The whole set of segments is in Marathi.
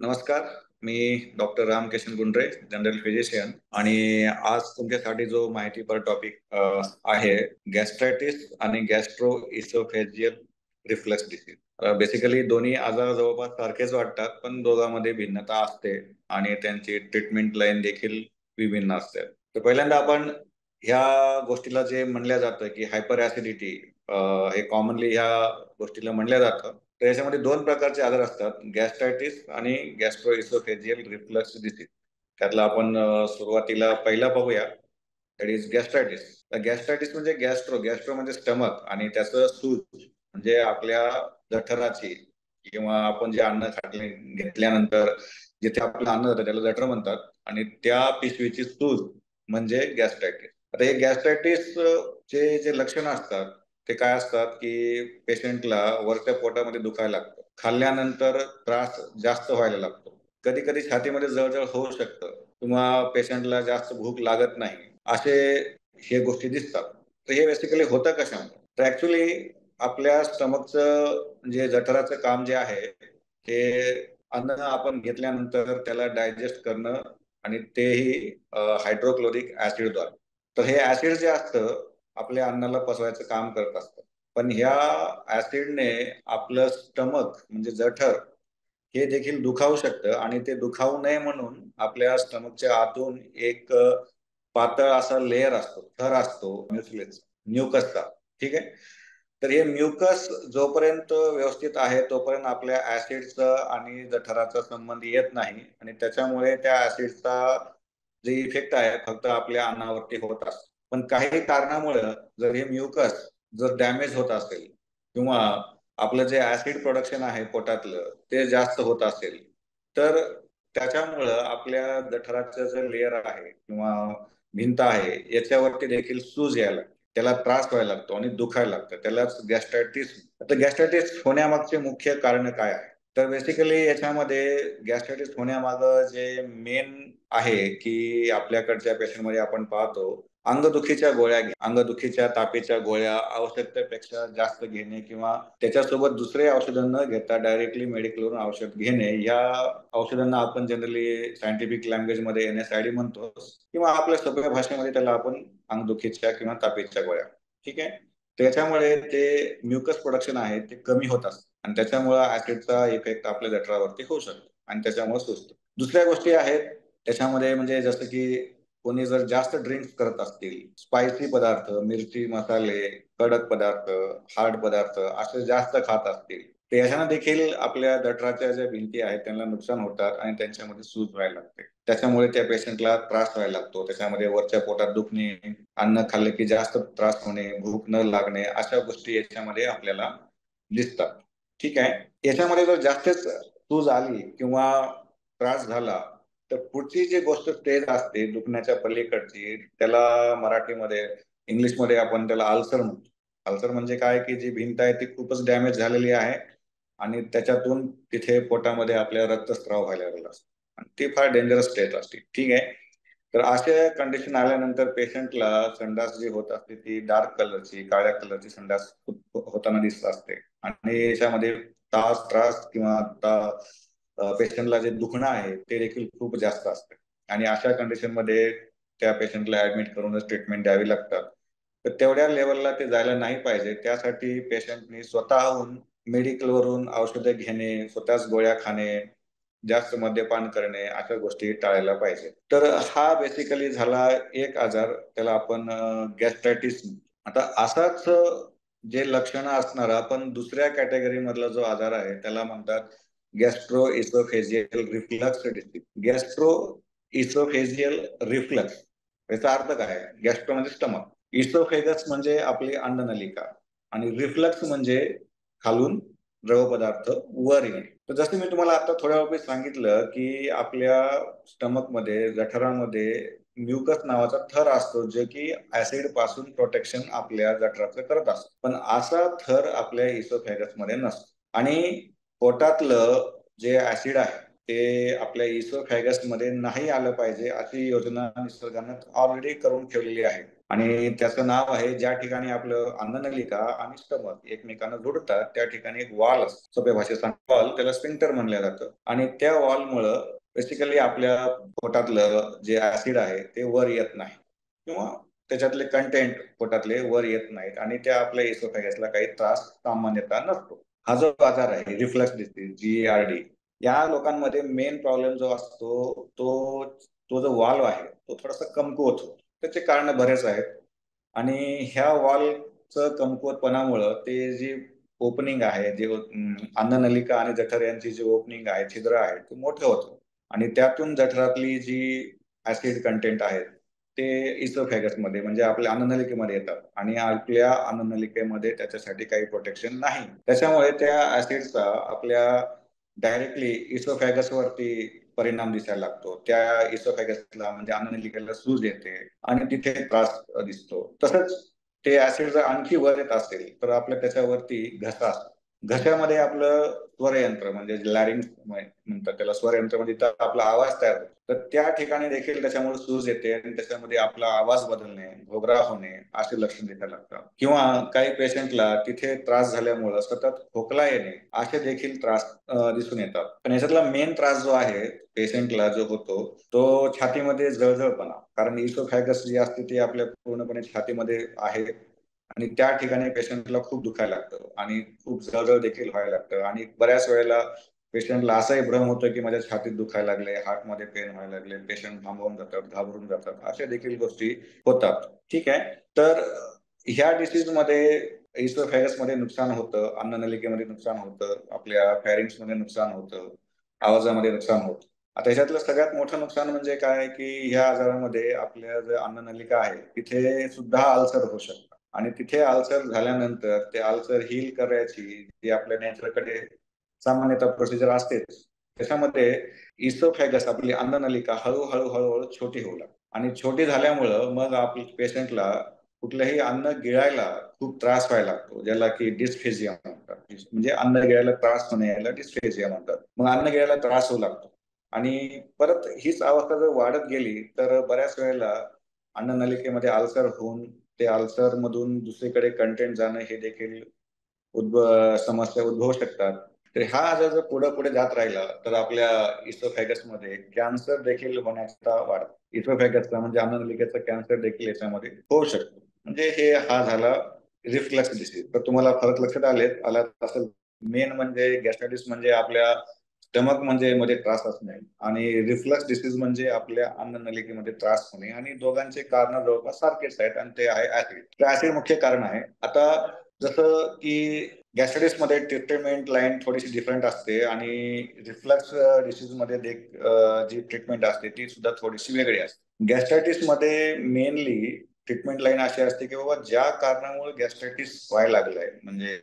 नमस्कार. मी डॉक्टर रामकिशन गुंडरे, जनरल फिजिशियन. आणि आज तुमच्यासाठी जो माहितीपर टॉपिक आहे गॅस्ट्रायटिस आणि gastro oesophageal reflux disease. Basically दोन्ही आजार जवळपास सारखेच वाटतात, पण दोघांमध्ये भिन्नता असते आणि त्यांची ट्रीटमेंट लाईन देखील विभिन्न असते. तर पहिल्यांदा आपण ह्या गोष्टीला जे म्हणलं जातं की हायपर ऍसिडिटी, हे कॉमनली ह्या गोष्टीला म्हणलं जातं. तर याच्यामध्ये दोन प्रकारचे आजार असतात, गॅस्ट्रायटिस आणि गॅस्ट्रो इसोफेजियल रिफ्लक्स डिसीज. त्यातला आपण सुरुवातीला पहिला बघूया, दॅट इज गॅस्ट्रायटिस. गॅस्ट्रायटिस म्हणजे गॅस्ट्रो म्हणजे स्टमक, आणि त्याचं सूज म्हणजे आपल्या जठराची, किंवा आपण जे अन्न घेतल्यानंतर जिथे आपलं अन्न जातं त्याला जठर म्हणतात, आणि त्या पिशवीची सूज म्हणजे गॅस्ट्रायटिस. आता हे गॅस्ट्रायटिस चे जे लक्षण असतात ते काय असतात की पेशंटला वरच्या पोटामध्ये दुखायला लागतं, खाल्ल्यानंतर त्रास जास्त व्हायला लागतो, कधी कधी छातीमध्ये जळजळ होऊ शकतं, किंवा पेशंटला जास्त भूक लागत नाही, असे हे गोष्टी दिसतात. तर हे बेसिकली होतं कशामुळे? तर ऍक्च्युली आपल्या स्टमकचं जे जठराचं काम जे आहे ते अन्न आपण घेतल्यानंतर त्याला डायजेस्ट करणं, आणि तेही हायड्रोक्लोरिक ऍसिडद्वारे. तर हे ऍसिड जे असतं आपल्या अन्नाला पचवायचं काम करत असतं. पण ह्या ऍसिडने आपलं स्टमक म्हणजे जठर हे देखील दुखावू शकतं, आणि ते दुखावू नये म्हणून आपल्या स्टमकच्या आतून एक पातळ असा लेअर असतो, थर असतो म्युकसचा. ठीक आहे. तर हे म्युकस जोपर्यंत व्यवस्थित आहे तोपर्यंत आपल्या ऍसिडचा आणि जठराचा संबंध येत नाही, आणि त्याच्यामुळे त्या ऍसिडचा जे इफेक्ट आहे फक्त आपल्या अन्नावरती होत असतो. पण काही कारणामुळे जर हे म्युकस जर डॅमेज होत असेल, किंवा आपलं जे ऍसिड प्रोडक्शन आहे पोटातलं ते जास्त होत असेल, तर त्याच्यामुळं आपल्या जठराचं जे लेअर आहे किंवा भिंत आहे याच्यावरती देखील सूज यायला लागते, त्याला त्रास व्हायला लागतो आणि दुखायला लागतं, त्यालाच गॅस्ट्रायटिस. आता गॅस्ट्रायटिस होण्यामागचे मुख्य कारण काय आहे? तर बेसिकली याच्यामध्ये गॅस्ट्रायटिस होण्यामागं जे मेन आहे की आपल्याकडच्या पेशंटमध्ये आपण पाहतो अंगदुखीच्या गोळ्या अंगदुखीच्या तापेच्या गोळ्या आवश्यकतेपेक्षा जास्त घेणे, किंवा त्याच्यासोबत दुसरे औषधं न घेता डायरेक्टली मेडिकलवरून औषध घेणे. या औषधांना आपण जनरली सायंटिफिक लँग्वेज मध्ये NSAID म्हणतो, किंवा आपल्या सोप्या भाषेमध्ये त्याला आपण अंगदुखीच्या किंवा तापेच्या गोळ्या. ठीक आहे. त्याच्यामुळे ते म्युकस प्रोडक्शन आहे ते कमी होत असतं, आणि त्याच्यामुळे ऍसिडचा इफेक्ट आपल्या जठरावरती होऊ शकतो, आणि त्याच्यामुळे सुचतो. दुसऱ्या गोष्टी आहेत त्याच्यामध्ये, म्हणजे जसं की कोणी जर जास्त ड्रिंक्स करत असतील, स्पायसी पदार्थ, मिरची, मसाले, कडक पदार्थ, हार्ड पदार्थ असे जास्त खात असतील, तर याच्यानं देखील आपल्या जठराच्या ज्या भिंती आहेत त्यांना नुकसान होतात, आणि त्यांच्यामध्ये सूज व्हायला लागते. त्याच्यामुळे त्या पेशंटला त्रास व्हायला लागतो, त्याच्यामध्ये वरच्या पोटात दुखणे, अन्न खाल्ले की जास्त त्रास होणे, भूक न लागणे, अशा गोष्टी याच्यामध्ये आपल्याला दिसतात. ठीक आहे. याच्यामध्ये जर जास्तच सूज आली किंवा त्रास झाला, तर पुढची जी गोष्ट स्टेज असते दुखण्याच्या पलीकडची, त्याला मराठीमध्ये, इंग्लिशमध्ये आपण त्याला अल्सर म्हणतो. अल्सर म्हणजे काय की जी भिंत आहे ती खूपच डॅमेज झालेली आहे, आणि त्याच्यातून तिथे पोटामध्ये आपल्या रक्तस्राव व्हायला लागला असतो, आणि ती फार डेंजरस स्टेज असते. ठीक आहे. तर अशा कंडिशन आल्यानंतर पेशंटला संडास जी होत असते ती डार्क कलरची, काळ्या कलरची संडास होताना दिसत असते, आणि याच्यामध्ये त्रास किंवा पेशंटला जे दुखणं आहे ते देखील खूप जास्त असते, आणि अशा कंडिशन मध्ये त्या पेशंटला ऍडमिट करूनच ट्रीटमेंट द्यावी लागतात. तर तेवढ्या लेवलला ते जायला नाही पाहिजे. त्यासाठी पेशंटनी स्वतःहून मेडिकल वरून औषधं घेणे, स्वतःच गोळ्या खाणे, जास्त मद्यपान करणे, अशा गोष्टी टाळायला पाहिजे. तर हा बेसिकली झाला एक आजार, त्याला आपण गॅस्ट्रायटिस. आता असाच जे लक्षणं असणारा पण दुसऱ्या कॅटेगरी मधला जो आजार आहे त्याला म्हणतात gastro oesophageal reflux disease. Gastro oesophageal reflux याचा अर्थ काय? गॅस्ट्रो म्हणजे स्टमक, इसोफेगस म्हणजे आपली अन्ननलिका, आणि रिफ्लक्स म्हणजे खालून द्रव पदार्थ वर येणे. तर जसं मी तुम्हाला आता थोड्या वेळापूर्वी सांगितलं की आपल्या स्टमक मध्ये, जठरामध्ये म्युकस नावाचा थर असतो जे की ऍसिड पासून प्रोटेक्शन आपल्या जठराचं करत असतो, पण असा थर आपल्या इसोफेगस मध्ये नसतो. आणि पोटातलं जे ऍसिड आहे ते आपल्या इसोफेगस मध्ये नाही आलं पाहिजे अशी योजना निसर्गाने ऑलरेडी करून ठेवलेली आहे. आणि त्याचं नाव आहे, ज्या ठिकाणी आपलं अन्ननलिका आणि स्टमक एकमेकांना जोडतात त्या ठिकाणी एक वॉल असतो. सोप्या भाषेत सांगतो, वॉल त्याला स्फिंक्टर म्हणलं जातं. आणि त्या वॉलमुळं बेसिकली आपल्या पोटातलं जे ऍसिड आहे ते वर येत नाही, किंवा त्याच्यातले कंटेंट पोटातले वर येत नाहीत, आणि त्या आपल्या इसोफेगसला काही त्रास सामान्यतः नसतो. हा जो आजार आहे रिफ्लक्स डिसीज, GERD, या लोकांमध्ये मेन प्रॉब्लेम जो असतो तो तो जो वाल्व आहे तो थोडासा कमकुवत होतो. त्याचे कारण बरेच आहेत, आणि ह्या वॉलचं कमकुवतपणामुळं ते जी ओपनिंग आहे, जे अन्ननलिका आणि जठर यांची जी ओपनिंग आहे, छिद्र आहे, ते मोठं होतं, आणि त्यातून जठरातली जी ऍसिड कंटेंट आहेत ते इसोफेगस मध्ये म्हणजे आपल्या अन्ननलिकेमध्ये येतात, आणि आपल्या अन्ननलिकेमध्ये त्याच्यासाठी काही प्रोटेक्शन नाही. त्याच्यामुळे त्या ऍसिडचा आपल्या डायरेक्टली इसोफेगस वरती परिणाम दिसायला लागतो. त्या इसोफेगसला म्हणजे अन्ननलिकेला सूज येते आणि तिथे त्रास दिसतो. तसंच ते ऍसिड जर आणखी वर येत असेल तर आपल्या त्याच्यावरती घसा असतो. घशामध्ये आपलं स्वरयंत्र म्हणजे लॅरिंग म्हणतात त्याला, स्वरयंत्र म्हणजे तिथं आपला आवाज तयार होतो. तर त्या ठिकाणी देखील त्याच्यामुळे सूज येते, आणि त्याच्यामध्ये आपला आवाज बदलणे, घोगरा होणे असे लक्षण दिसायला लागतात. किंवा काही पेशंटला तिथे त्रास झाल्यामुळे सतत खोकला येणे असे देखील त्रास दिसून येतात. पण याच्यातला मेन त्रास जो आहे पेशंटला जो होतो तो छातीमध्ये जळजळपणा, कारण इसोफॅगस जी असते ती आपल्या पूर्णपणे छातीमध्ये आहे, आणि त्या ठिकाणी पेशंटला खूप दुखायला लागतं आणि खूप जळजळ देखील व्हायला लागतं, आणि बऱ्याच वेळेला पेशंटला असाही भ्रम होतो की माझ्या छातीत दुखायला लागले, हार्टमध्ये पेन व्हायला लागले, पेशंट थांबवून जातात, घाबरून जातात, अशा देखील गोष्टी होतात. ठीक आहे. तर ह्या डिसीज मध्ये इसोफेगस मध्ये नुकसान होतं, अन्ननलिकेमध्ये नुकसान होतं, आपल्या फॅरिंग्स मध्ये नुकसान होतं, आवाजामध्ये नुकसान होतं. आता ह्याच्यातलं सगळ्यात मोठं नुकसान म्हणजे काय की ह्या आजारामध्ये आपल्या जे अन्ननलिका आहे तिथे सुद्धा अल्सर होऊ शकतं, आणि तिथे अल्सर झाल्यानंतर ते अल्सर हील करायची जी आपल्या नेचरकडे सामान्यतः प्रोसिजर असतेच, त्याच्यामध्ये इसोफेगस आपली अन्ननलिका हळूहळू हळूहळू छोटी होऊ लागते, आणि छोटी झाल्यामुळं मग आपल्या पेशंटला कुठलंही अन्न गिळायला खूप त्रास व्हायला लागतो, ज्याला की डिस्फेजिया म्हणतात. म्हणजे अन्न गिळायला त्रास होणे याला डिस्फेजिया म्हणतात. मग अन्न गिळायला त्रास होऊ लागतो, आणि परत हीच अवस्था जर वाढत गेली तर बऱ्याच वेळेला अन्ननलिकेमध्ये अल्सर होऊन ते अल्सर मधून दुसरीकडे कंटेंट जाणं हे देखील समस्या उद्भवू शकतात. तर हा आजार जर पुढे पुढे जात राहिला तर आपल्या इसोफेगस मध्ये कॅन्सर देखील होण्याचा वाढतो. इसोफेगसचा म्हणजे अन्ननलिकेचा कॅन्सर देखील याच्यामध्ये होऊ शकतो. म्हणजे हे हा झाला रिफ्लक्स डिसीज. तर तुम्हाला फरक लक्षात आला असेल. मेन म्हणजे गॅस्ट्रायटिस म्हणजे आपल्या स्टमक म्हणजे मध्ये त्रास असणे, आणि रिफ्लक्स डिसीज म्हणजे आपल्या अन्ननलिकेमध्ये त्रास होणे, आणि दोघांचे कारण जवळपास सारखेच आहेत, आणि ते आहे ऍसिड. तर ऍसिड मुख्य कारण आहे. आता जसं की गॅस्ट्रायटिस मध्ये ट्रीटमेंट लाईन थोडीशी डिफरंट असते, आणि रिफ्लक्स डिसीज मध्ये जी ट्रीटमेंट असते ती सुद्धा थोडीशी वेगळी असते. गॅस्ट्रायटिस मध्ये मेनली ट्रीटमेंट लाईन अशी असते की बाबा ज्या कारणामुळे गॅस्ट्रायटिस व्हायला लागलंय, म्हणजे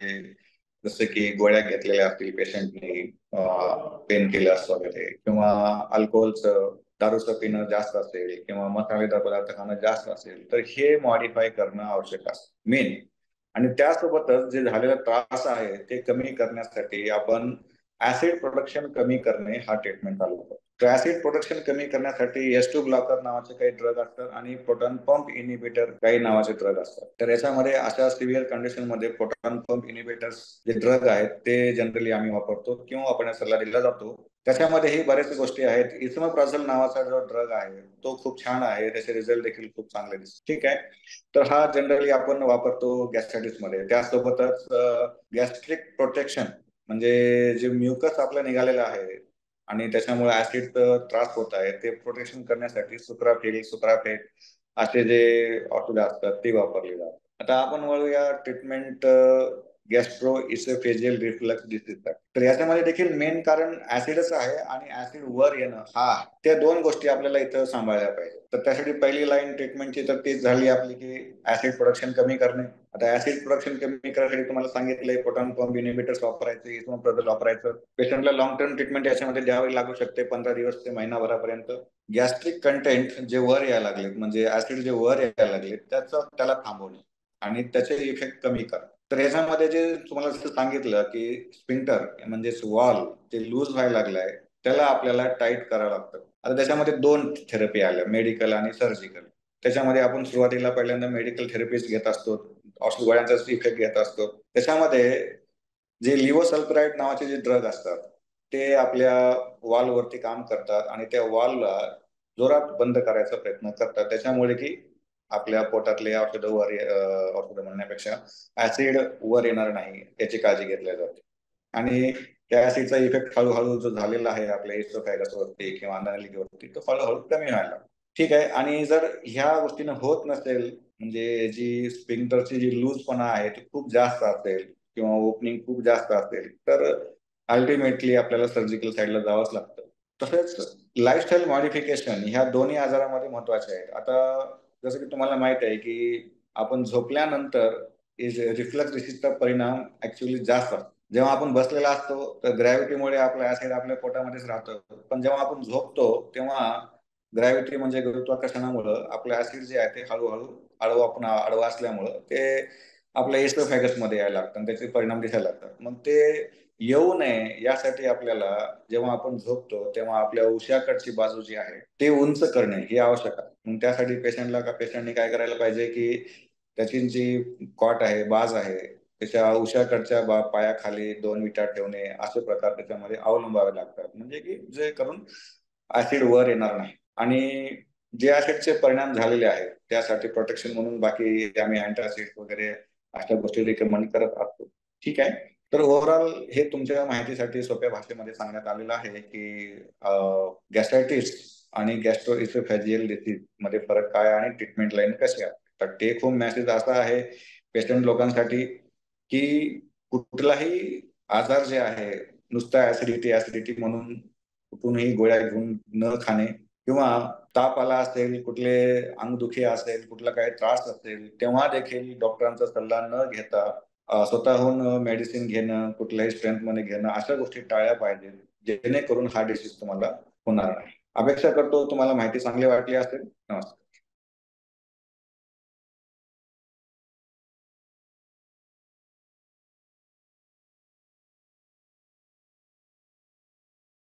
जसं की गोळ्या घेतलेल्या असतील पेशंटने, पेन किलर्स वगैरे, किंवा अल्कोहोलचं दारूचं पिणं जास्त असेल, किंवा मसालेदार पदार्थ खाणं जास्त असेल, तर हे मॉडिफाय करणं आवश्यक असतं मेन. आणि त्यासोबतच जे झालेला त्रास आहे ते कमी करण्यासाठी आपण ऍसिड प्रोडक्शन कमी करणे हा ट्रीटमेंट चालू करतो. तर ऍसिड प्रोडक्शन कमी करण्यासाठी S2 ब्लॉकर नावाचे काही ड्रग असतात, आणि प्रोटॉन पंप इनिबिटर काही नावाचे ड्रग असतात. तर याच्यामध्ये अशा सिव्हिअर कंडिशन मध्ये प्रोटॉन पंप इनिबिटर्स जे ड्रग आहेत ते जनरली आम्ही वापरतो, किंवा आपण सल्ला दिला जातो. त्याच्यामध्येही बऱ्याच गोष्टी आहेत. इसमोप्राझोल नावाचा जो ड्रग आहे तो खूप छान आहे, त्याचे रिझल्ट देखील खूप चांगले दिसतात. ठीक आहे. तर हा जनरली आपण वापरतो गॅस्ट्रायटिस मध्ये. त्यासोबतच गॅस्ट्रिक प्रोटेक्शन म्हणजे जे म्युकस आपलं निघालेलं आहे आणि त्याच्यामुळे ऍसिड त्रास होत आहे, ते प्रोटेक्शन करण्यासाठी सुप्राफेट असे जे औषधं असतात ते वापरले जातात. आता आपण वळूया treatment gastro oesophageal reflux disease. तर याच्यामध्ये देखील मेन कारण ऍसिडच आहे, आणि ऍसिड वर येणं हा त्या दोन गोष्टी आपल्याला इथं सांभाळल्या पाहिजे. तर त्यासाठी पहिली लाईन ट्रीटमेंटची तर तीच झाली आपली की ऍसिड प्रोडक्शन कमी करणे. आता ऍसिड प्रोडक्शन कमी करण्यासाठी तुम्हाला सांगितलंय प्रोटॉन पंप इनिबिटर्स वापरायचे, इस्मोप्रोझोल वापरायचं. पेशंटला लॉंग टर्म ट्रीटमेंट याच्यामध्ये द्यावी लागू शकते 15 दिवस ते महिनाभरापर्यंत. गॅस्ट्रिक कंटेंट जे वर यायला लागलेत म्हणजे ऍसिड जे वर यायला लागलेत त्याला थांबवणे आणि त्याचे इफेक्ट कमी करा. तर याच्यामध्ये जे तुम्हाला जसं सांगितलं की स्पिंटर म्हणजे वॉल जे लूज व्हायला लागलाय त्याला आपल्याला टाईट करावं लागतं. आता त्याच्यामध्ये दोन थेरपी आल्या, मेडिकल आणि सर्जिकल. त्याच्यामध्ये आपण सुरुवातीला पहिल्यांदा मेडिकल थेरपीज घेत असतो, औषध गोळ्यांचाच इफेक्ट घेत असतो. त्याच्यामध्ये जे लिव्होसल्फराइड नावाचे जे ड्रग असतात ते आपल्या वॉलवरती काम करतात आणि त्या वॉलला जोरात बंद करायचा प्रयत्न करतात, त्याच्यामुळे की आपल्या पोटातले औषधं म्हणण्यापेक्षा ऍसिड वर येणार नाही याची काळजी घेतली जाते. आणि त्या ऍसिडचा इफेक्ट हळूहळू जो झालेला आहे आपल्या इस्टोफॅगस वरती किंवा अन्ननलिकेवरती तो हळूहळू कमी व्हायला लागतो. ठीक आहे. आणि जर ह्या गोष्टीनं होत नसेल, म्हणजे जी स्पिंक्टरची जी लूजपणा आहे ती खूप जास्त असेल किंवा ओपनिंग खूप जास्त असेल, तर अल्टिमेटली आपल्याला सर्जिकल साईडला जावंच लागतं. तसंच लाईफस्टाईल मॉडिफिकेशन ह्या दोन्ही आजारामध्ये महत्वाचे आहेत. आता जसं की तुम्हाला माहित आहे की आपण झोपल्यानंतर रिफ्लक्स डिसीजचा परिणाम ऍक्च्युअली जास्त असतो. जेव्हा आपण बसलेला असतो तर ग्रॅव्हिटीमुळे आपलं ऍसिड आपल्या पोटामध्येच राहतं, पण जेव्हा आपण झोपतो तेव्हा ग्रॅव्हिटी म्हणजे गुरुत्वाकर्षणामुळं आपलं ऍसिड जे आहे ते हळूहळू आडवा असल्यामुळं ते आपल्या एस्ट्रोफॅगस मध्ये यायला लागतं आणि त्याचे परिणाम दिसायला लागतात. मग ते येऊ नये यासाठी आपल्याला जेव्हा आपण झोपतो तेव्हा आपल्या उशाकडची बाजू जी आहे ते उंच करणे ही आवश्यक आहे. मग त्यासाठी पेशंटने काय करायला पाहिजे की त्याची जी कॉट आहे, बाज आहे, त्याच्या उशाकडच्या पायाखाली 2 विटा ठेवणे असे प्रकार त्याच्यामध्ये अवलंबावे लागतात, म्हणजे की जे करून ऍसिड वर येणार नाही. आणि जे ऍसिडचे परिणाम झालेले आहेत त्यासाठी प्रोटेक्शन म्हणून बाकी आम्ही अँटासिड वगैरे अशा गोष्टी रिकमेंड करत असतो. ठीक आहे. तर ओव्हरऑल हे तुमच्या माहितीसाठी सोप्या भाषेमध्ये सांगण्यात आलेलं आहे की गॅस्ट्रायटिस आणि गॅस्ट्रोइसोफॅजियल डिसीज मध्ये फरक काय आणि ट्रीटमेंट लाईन कशी आहे. तर टेक होम मेसेज असा आहे पेशंट लोकांसाठी की कुठलाही आजार जे आहे नुसता ऍसिडिटी म्हणून कुठूनही गोळ्या घेऊन न खाणे, किंवा ताप आला असेल, कुठले अंगदुखी असेल, कुठला काही त्रास असेल, तेव्हा देखील डॉक्टरांचा सल्ला न घेता स्वतःहून मेडिसिन घेणं, कुठल्याही स्ट्रेंथ मध्ये घेणं अशा गोष्टी टाळल्या पाहिजेत, जेणेकरून हा डिसीज तुम्हाला होणार नाही. अपेक्षा करतो तुम्हाला माहिती चांगली वाटली असेल. नमस्कार.